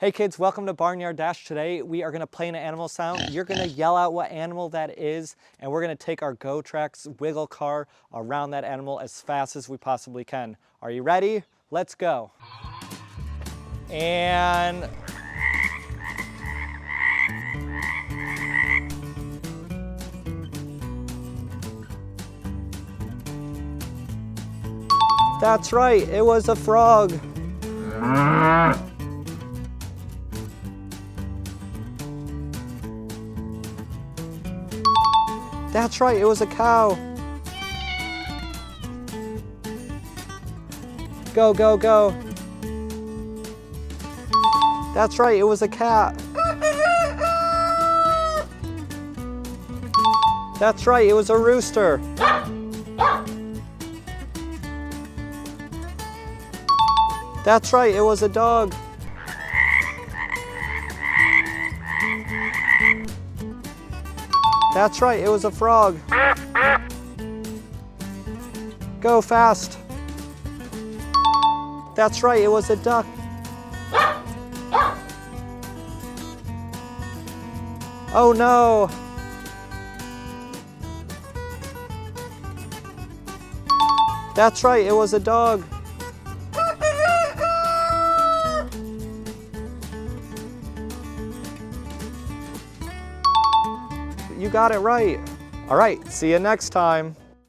Hey kids, welcome to Barnyard Dash. Today we are going to play an animal sound. You're going to yell out what animal that is, and we're going to take our Go Tracks wiggle car around that animal as fast as we possibly can. Are you ready? Let's go. And that's right, it was a frog. That's right, it was a cow. Go, go, go. That's right, it was a cat. That's right, it was a rooster. That's right, it was a dog. That's right, it was a frog. Go fast. That's right, it was a duck. Oh no. That's right, it was a dog. You got it right. All right, see you next time.